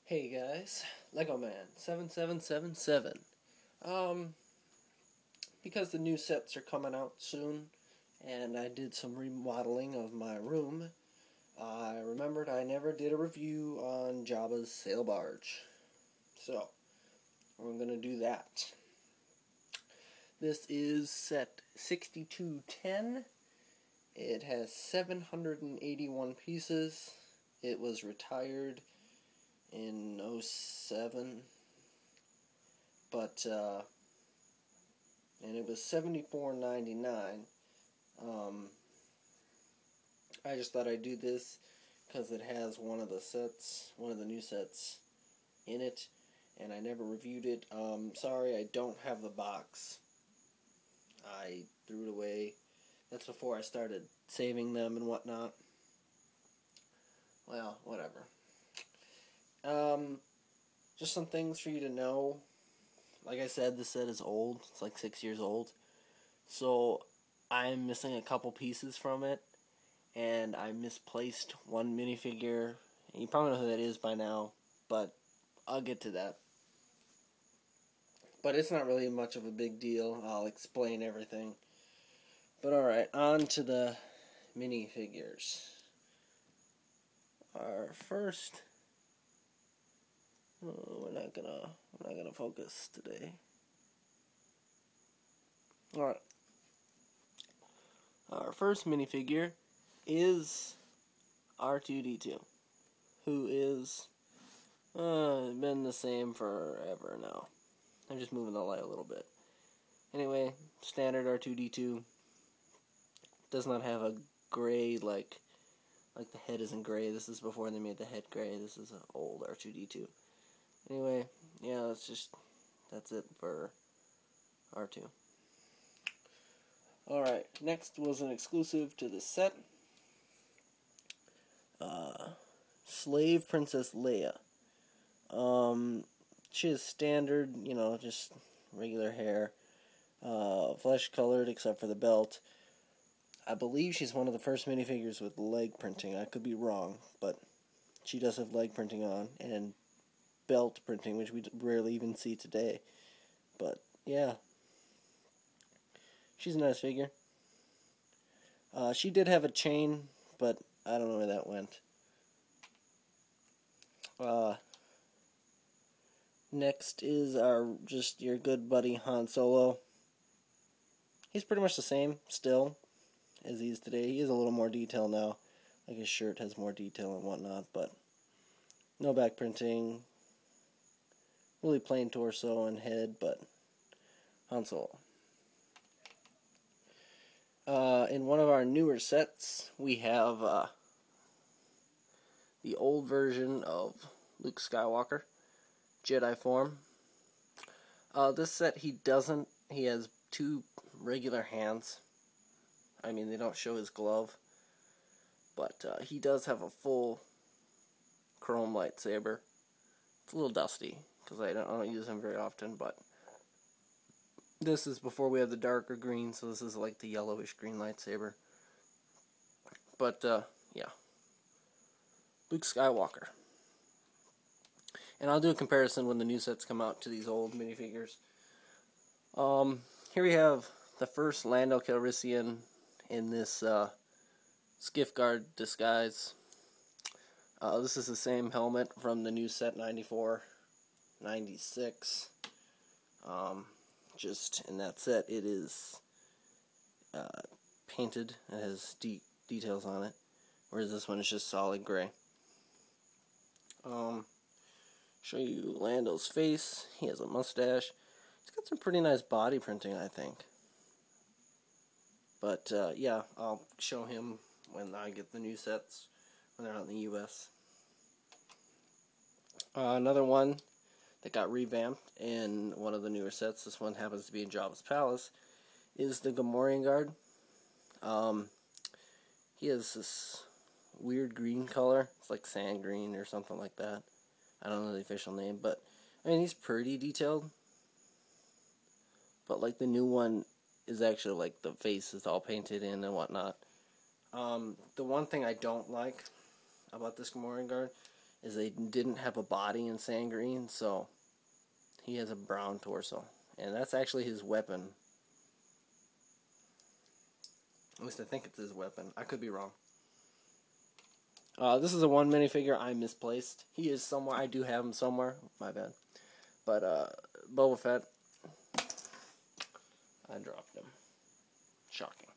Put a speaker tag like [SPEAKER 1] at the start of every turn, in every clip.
[SPEAKER 1] Hey guys, Lego Man 7777. Because the new sets are coming out soon, and I did some remodeling of my room, I remembered I never did a review on Jabba's Sail Barge. So, we're going to do that. This is set 6210. It has 781 pieces. It was retired in 07, but and it was $74.99. I just thought I'd do this because it has one of the new sets in it, and I never reviewed it. Sorry, I don't have the box. I threw it away. That's before I started saving them and whatnot. Well, whatever. Just some things for you to know. Like I said, this set is old. It's like 6 years old. So, I'm missing a couple pieces from it. And I misplaced one minifigure. And you probably know who that is by now. But, I'll get to that. But it's not really much of a big deal. I'll explain everything. But alright, on to the minifigures. Our first... we're not gonna focus today. Alright. Our first minifigure is R2-D2, who is been the same forever now. I'm just moving the light a little bit. Anyway, standard R2-D2 does not have a gray like the head isn't gray. This is before they made the head gray. This is an old R2-D2. Anyway, yeah, that's it for R2. Alright, next was an exclusive to the set. Slave Princess Leia. She is standard, just regular hair. Flesh colored except for the belt. I believe she's one of the first minifigures with leg printing. I could be wrong, but she does have leg printing on, and belt printing, which we rarely even see today. But, yeah. She's a nice figure. She did have a chain, but I don't know where that went. Next is your good buddy Han Solo. He's pretty much the same, still, as he is today. He has a little more detail now. Like his shirt has more detail and whatnot, but no back printing. Really plain torso and head, but Han Solo. In one of our newer sets, we have the old version of Luke Skywalker, Jedi form. This set, he has two regular hands. I mean, they don't show his glove, but he does have a full chrome lightsaber. It's a little dusty, because I don't use him very often, but this is before we have the darker green, so this is like the yellowish green lightsaber. But, yeah. Luke Skywalker. And I'll do a comparison when the new sets come out to these old minifigures. Here we have the first Lando Calrissian in this skiff guard disguise. This is the same helmet from the new set 94, 96. Just in that set, it is painted. It has details on it, whereas this one is just solid gray. Show you Lando's face. He has a mustache. He's got some pretty nice body printing, I think. But yeah, I'll show him when I get the new sets, when they're out in the U.S. Another one that got revamped in one of the newer sets, this one happens to be in Jabba's Palace, is the Gamorrean Guard. He has this weird green color. It's like sand green or something like that. I don't know the official name, but I mean, he's pretty detailed. But like the new one is actually like the face is all painted in and whatnot. The one thing I don't like about this Gamorrean Guard is they didn't have a body in sand green, so he has a brown torso. And that's actually his weapon. At least I think it's his weapon. I could be wrong. This is a one minifigure I misplaced. He is somewhere. I do have him somewhere. My bad. But Boba Fett, I dropped him. Shocking.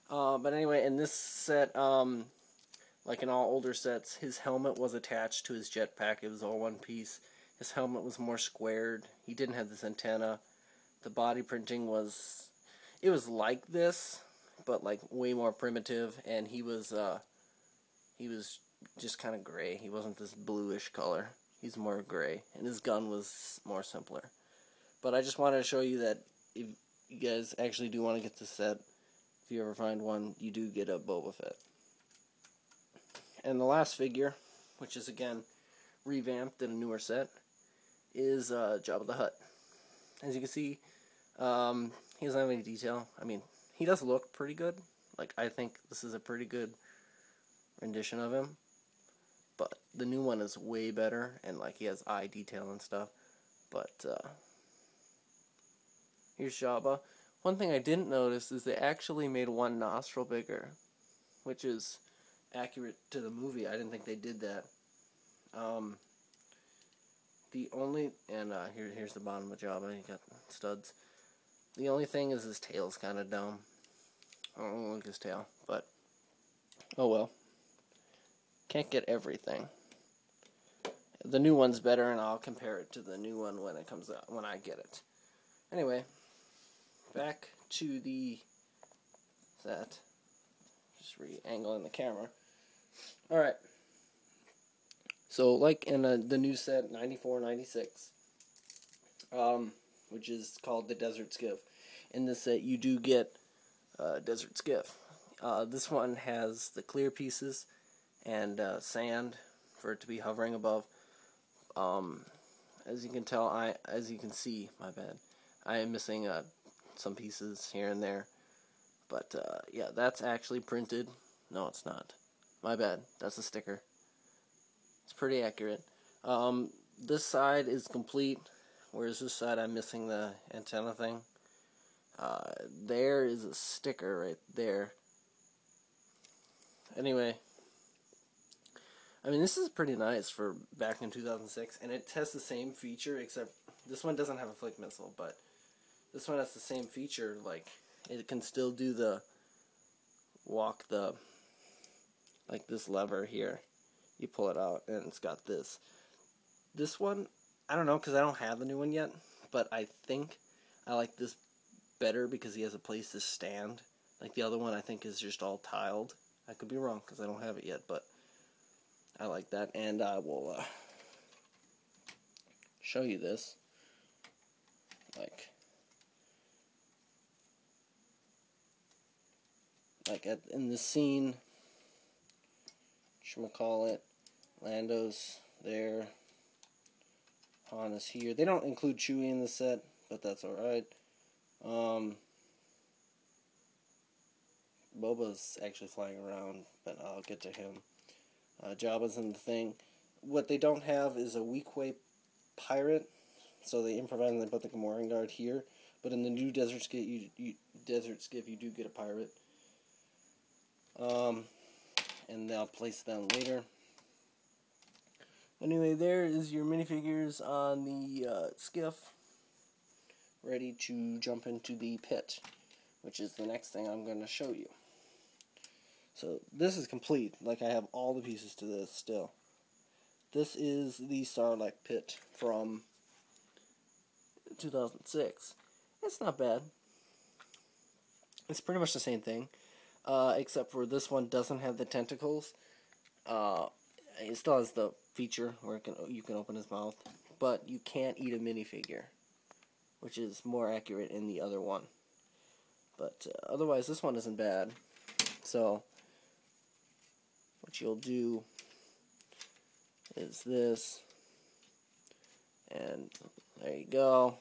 [SPEAKER 1] But anyway, in this set, like in all older sets, his helmet was attached to his jetpack. It was all one piece. His helmet was more squared. He didn't have this antenna. The body printing was, it was like this, but like way more primitive. And he was just kind of gray. He wasn't this bluish color. He's more gray, and his gun was more simpler. But I just wanted to show you that if you guys actually do want to get this set, if you ever find one, you do get a Boba Fett. And the last figure, which is again revamped in a newer set, is Jabba the Hutt. As you can see, he doesn't have any detail. I mean, he does look pretty good. Like, I think this is a pretty good rendition of him. But the new one is way better, and like he has eye detail and stuff. But here's Jabba. One thing I didn't notice is they actually made one nostril bigger, which is accurate to the movie. I didn't think they did that. The only, and here's the bottom of Jabba. You got studs. The only thing is his tail's kind of dumb. I don't like his tail, but oh well. Can't get everything. The new one's better, and I'll compare it to the new one when it comes out, when I get it. Anyway, back to the set. Just re-angling the camera. Alright. So, like in the new set, 94-96, which is called the Desert Skiff. In this set, you do get Desert Skiff. This one has the clear pieces and sand for it to be hovering above. As you can tell, as you can see, my bad, I am missing some pieces here and there. But yeah, that's actually printed. No, it's not. My bad. That's a sticker. It's pretty accurate. This side is complete, whereas this side I'm missing the antenna thing. There is a sticker right there. Anyway, I mean, this is pretty nice for back in 2006, and it has the same feature, except this one doesn't have a flick missile, but this one has the same feature. Like, it can still do the like this lever here. You pull it out, and it's got this. This one, I don't know, because I don't have the new one yet, but I think I like this better because he has a place to stand. Like, the other one, I think, is just all tiled. I could be wrong, because I don't have it yet, but I like that, and I will show you this. In the scene, whatchamacallit, Lando's there, Han is here. They don't include Chewie in the set, but that's alright. Boba's actually flying around, but I'll get to him. Jabba's in the thing. What they don't have is a weak-way pirate, so they improvise and they put the Gamorrean Guard here. But in the new Desert Skiff, you do get a pirate. And they'll place them later. Anyway, there is your minifigures on the skiff, ready to jump into the pit, which is the next thing I'm going to show you. So this is complete. Like, I have all the pieces to this still. This is the Sarlacc Pit from 2006. It's not bad. It's pretty much the same thing, except for this one doesn't have the tentacles. It still has the feature where you can open his mouth, but you can't eat a minifigure, which is more accurate in the other one. But otherwise, this one isn't bad. So what you'll do is this, and there you go.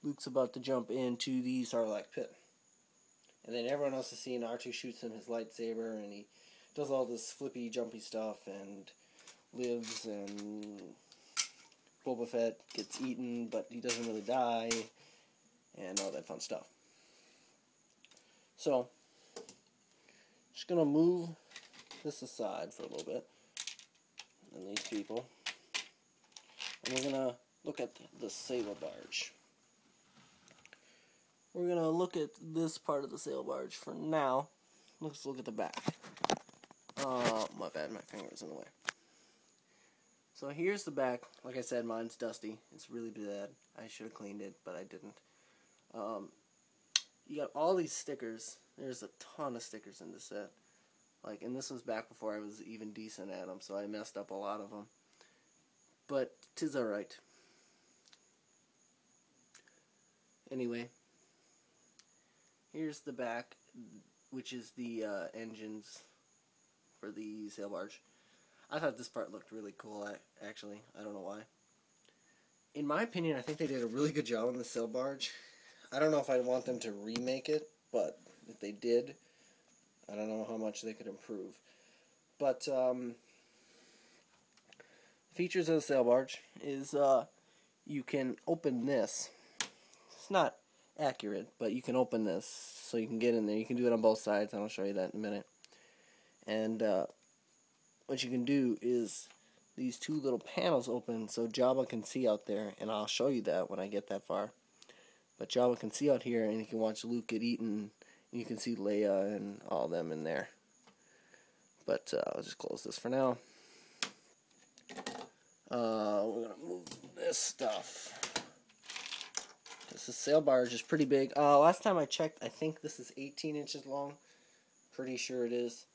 [SPEAKER 1] Luke's about to jump into the Sarlacc Pit. And then everyone else is seeing R2 shoots him his lightsaber, and he does all this flippy, jumpy stuff, and lives and Boba Fett gets eaten, but he doesn't really die, and all that fun stuff. So, just gonna move this aside for a little bit, and these people, and we're gonna look at the Sail Barge. We're gonna look at this part of the Sail Barge for now. Let's look at the back. My bad, my finger's in the way. So here's the back. Like I said, mine's dusty. It's really bad. I should have cleaned it, but I didn't. You got all these stickers. There's a ton of stickers in this set. Like, and this was back before I was even decent at them, so I messed up a lot of them. But 'tis alright. Anyway, here's the back, which is the engines for the Sail Barge. I thought this part looked really cool, actually. I don't know why. In my opinion, I think they did a really good job on the Sail Barge. I don't know if I want them to remake it, but if they did, I don't know how much they could improve. But, features of the Sail Barge is, you can open this. It's not accurate, but you can open this, so you can get in there. You can do it on both sides, and I'll show you that in a minute. And, what you can do is these two little panels open so Jabba can see out there, and I'll show you that when I get that far. But Jabba can see out here, and you can watch Luke get eaten, and you can see Leia and all them in there. But I'll just close this for now. We're going to move this stuff. This Sail Barge is pretty big. Last time I checked, I think this is 18 inches long. Pretty sure it is.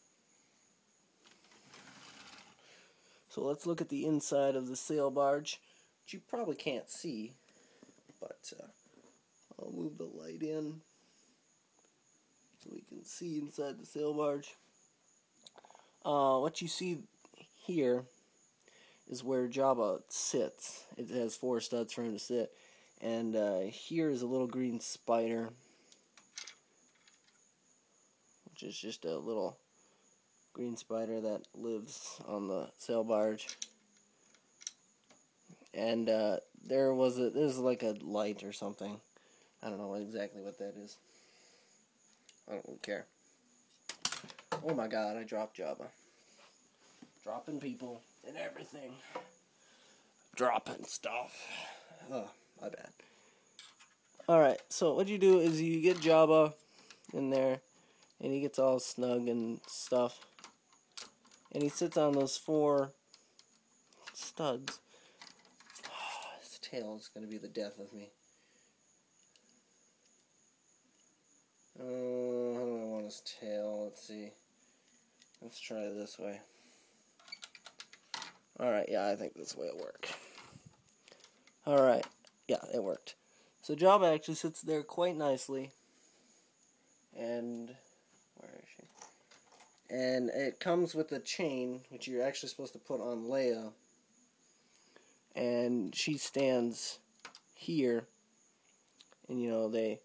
[SPEAKER 1] So let's look at the inside of the Sail Barge, which you probably can't see, but I'll move the light in so we can see inside the Sail Barge. What you see here is where Jabba sits. It has 4 studs for him to sit, and here is a little green spider, which is just a little green spider that lives on the Sail Barge. And there's like a light or something. I don't know exactly what that is. I don't really care. Oh my god, I dropped Jabba. Dropping people and everything. Dropping stuff. Oh, my bad. Alright, so what you do is you get Jabba in there, and he gets all snug and stuff. And he sits on those 4 studs. His tail is going to be the death of me. How do I want his tail? Let's see. Let's try it this way. Alright, yeah, I think this way will work. Alright, yeah, it worked. So Jabba actually sits there quite nicely. And where is she? And it comes with a chain, which you're actually supposed to put on Leia. And she stands here. And, you know, they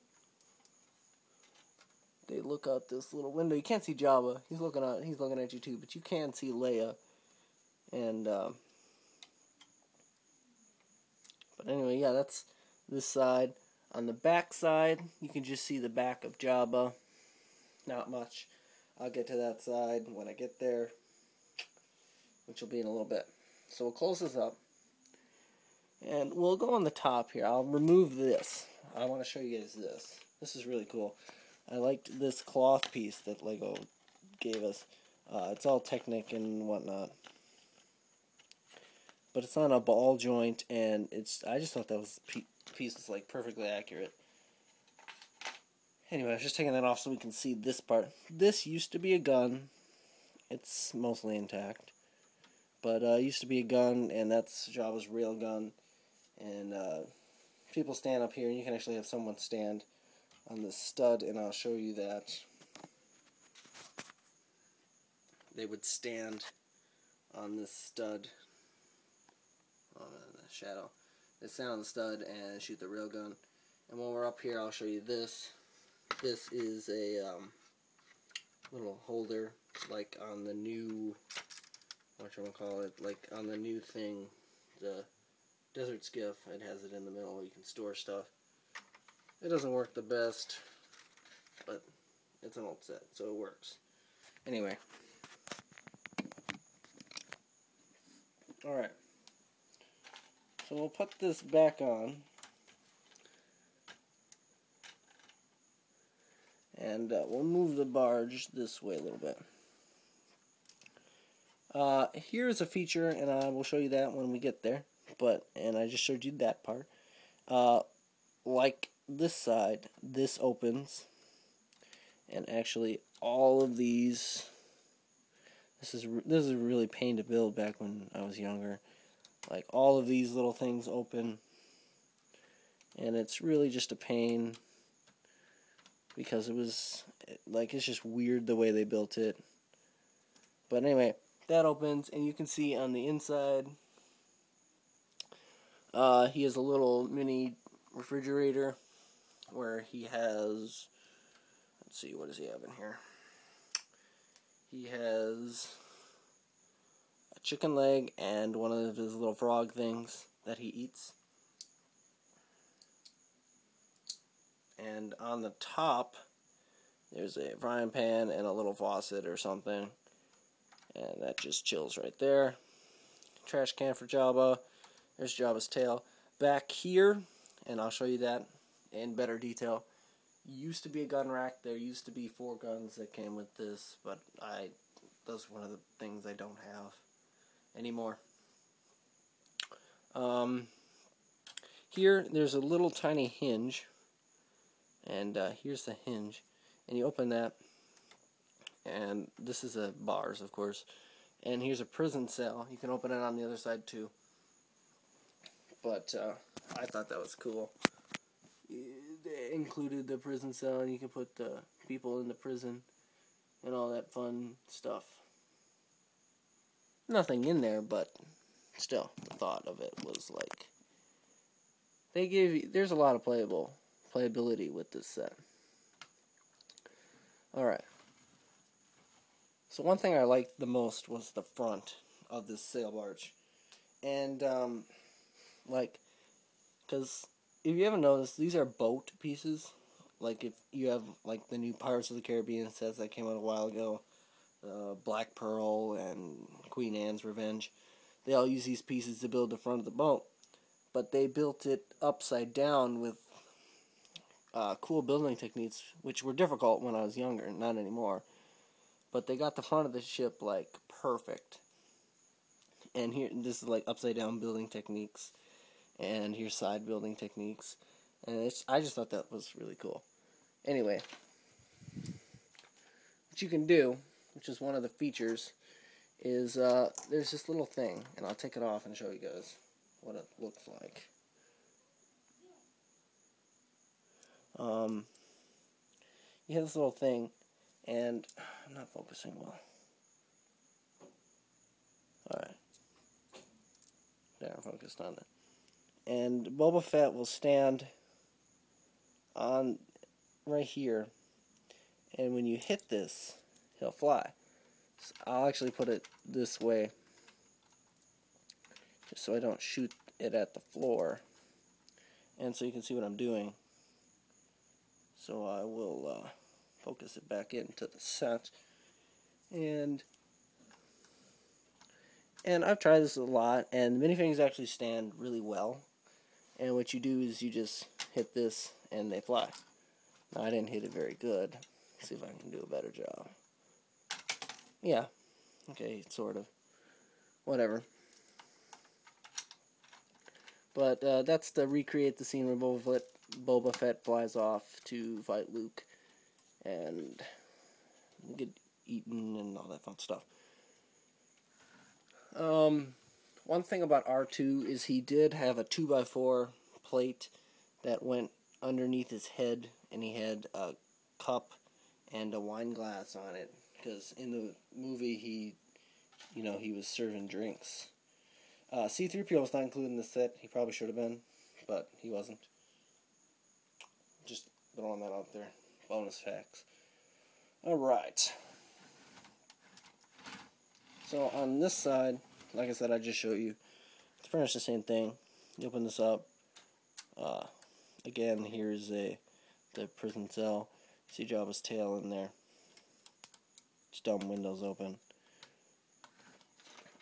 [SPEAKER 1] look out this little window. You can't see Jabba. He's looking at you too, but you can see Leia. And, but anyway, yeah, that's this side. On the back side, you can just see the back of Jabba. Not much. I'll get to that side when I get there, which will be in a little bit. So we'll close this up, and we'll go on the top here. I'll remove this. I want to show you guys this. This is really cool. I liked this cloth piece that Lego gave us. It's all Technic and whatnot, but it's on a ball joint, and I just thought that piece was like perfectly accurate. Anyway, I was just taking that off so we can see this part. This used to be a gun. It's mostly intact. But it used to be a gun, and that's Jabba's real gun. And people stand up here, and you can actually have someone stand on the stud, and I'll show you that. They would stand on this stud. Oh, in the shadow. They stand on the stud and shoot the real gun. And when we're up here, I'll show you this. This is a little holder, like on the new whatchamacallit, like on the new thing, the desert skiff, it has it in the middle where you can store stuff. It doesn't work the best, but it's an old set, so it works. Anyway. Alright. So we'll put this back on. And we'll move the barge this way a little bit. Here's a feature, and I will show you that when we get there. And I just showed you that part. Like this side, this opens. And actually, all of these... This is a really pain to build back when I was younger. Like, all of these little things open. And it's really just a pain. Because it was, like, it's just weird the way they built it. But anyway, that opens, and you can see on the inside, he has a little mini refrigerator where he has, let's see, what does he have in here? He has a chicken leg and one of his little frog things that he eats. And on the top, there's a frying pan and a little faucet or something. And that just chills right there. Trash can for Jabba. There's Jabba's tail. Back here, and I'll show you that in better detail, used to be a gun rack. There used to be 4 guns that came with this, but that's one of the things I don't have anymore. Here, there's a little tiny hinge. And here's the hinge, and you open that, and this is a bars, of course, and here's a prison cell. You can open it on the other side too, but I thought that was cool. They included the prison cell, and you can put the people in the prison and all that fun stuff. Nothing in there, but still, the thought of it was like, there's a lot of playability with this set. Alright. So one thing I liked the most was the front of this sail barge. And, because if you haven't noticed, these are boat pieces. Like, if you have, like, the new Pirates of the Caribbean sets that came out a while ago, Black Pearl and Queen Anne's Revenge, they all use these pieces to build the front of the boat. But they built it upside down with cool building techniques, which were difficult when I was younger, not anymore. But they got the front of the ship, like, perfect. And here, this is, like, upside down building techniques. And here's side building techniques. And I just thought that was really cool. Anyway, what you can do, which is one of the features, is there's this little thing. And I'll take it off and show you guys what it looks like. You have this little thing, and I'm not focusing well. Alright. There, I'm focused on it. And Boba Fett will stand on right here, and when you hit this, he'll fly. So I'll actually put it this way, just so I don't shoot it at the floor, and so you can see what I'm doing. So I will focus it back into the set. And I've tried this a lot, and the minifigures actually stand really well. And what you do is you just hit this, and they fly. Now, I didn't hit it very good. Let's see if I can do a better job. Yeah. Okay, sort of. Whatever. But that's to recreate the scene where Boba Fett flies off to fight Luke and get eaten and all that fun stuff. One thing about R2 is he did have a 2x4 plate that went underneath his head, and he had a cup and a wine glass on it, because in the movie he was serving drinks. C-3PO was not included in the set. He probably should have been, but he wasn't. Just throwing that out there. Bonus facts. Alright. So on this side, like I said, I just showed you, it's pretty much the same thing. You open this up. Again, here's the prison cell. See Jabba's tail in there. Just dumb windows open.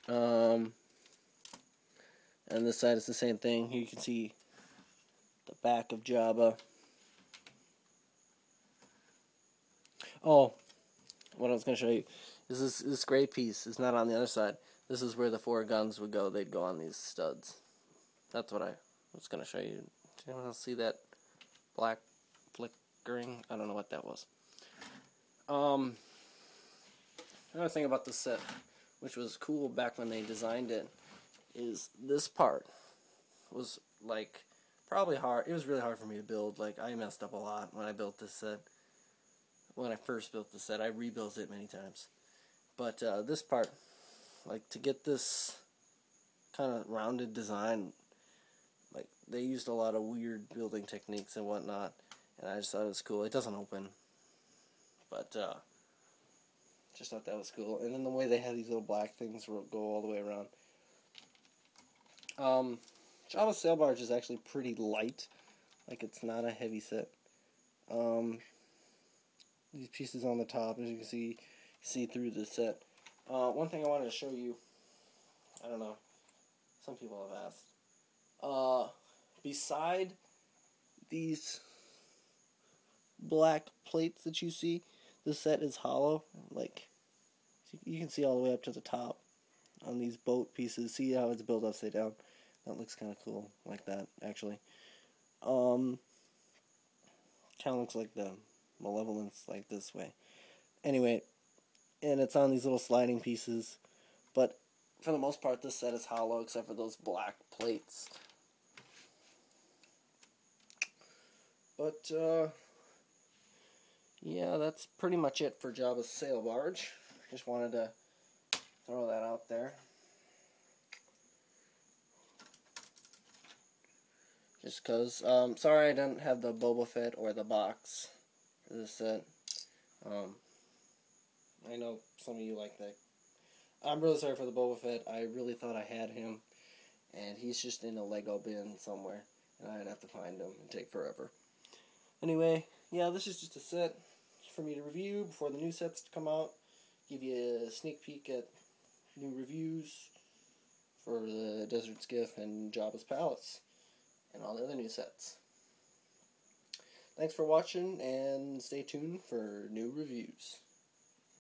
[SPEAKER 1] And this side is the same thing. Here you can see the back of Jabba. Oh, what I was going to show you is this gray piece is not on the other side. This is where the 4 guns would go. They'd go on these studs. That's what I was going to show you. Do you want to see that black flickering? I don't know what that was. Another thing about this set, which was cool back when they designed it, is this part was like probably hard. It was really hard for me to build. Like, I messed up a lot when I built this set. When I first built the set, I rebuilt it many times. But this part, like, to get this kind of rounded design, like, they used a lot of weird building techniques and whatnot, and I just thought it was cool. It doesn't open, but just thought that was cool. And then the way they had these little black things go all the way around. Jabba's Sail Barge is actually pretty light. Like, it's not a heavy set. These pieces on the top, as you can see through the set. One thing I wanted to show you, I don't know, some people have asked. Beside these black plates that you see, this set is hollow. Like, you can see all the way up to the top on these boat pieces. See how it's built upside down? That looks kind of cool, like that, actually. Kind of looks like the Malevolence, like this way. Anyway, and it's on these little sliding pieces, but for the most part, this set is hollow, except for those black plates. But, yeah, that's pretty much it for Jabba's Sail Barge. Just wanted to throw that out there. Just because, sorry I didn't have the Boba Fett or the box for this set. I know some of you like that. I'm really sorry for the Boba Fett. I really thought I had him, and he's just in a Lego bin somewhere, and I'd have to find him and take forever. Anyway, yeah, this is just a set for me to review before the new sets come out. Give you a sneak peek at new reviews for the Desert Skiff and Jabba's Palace and all the other new sets. Thanks for watching, and stay tuned for new reviews.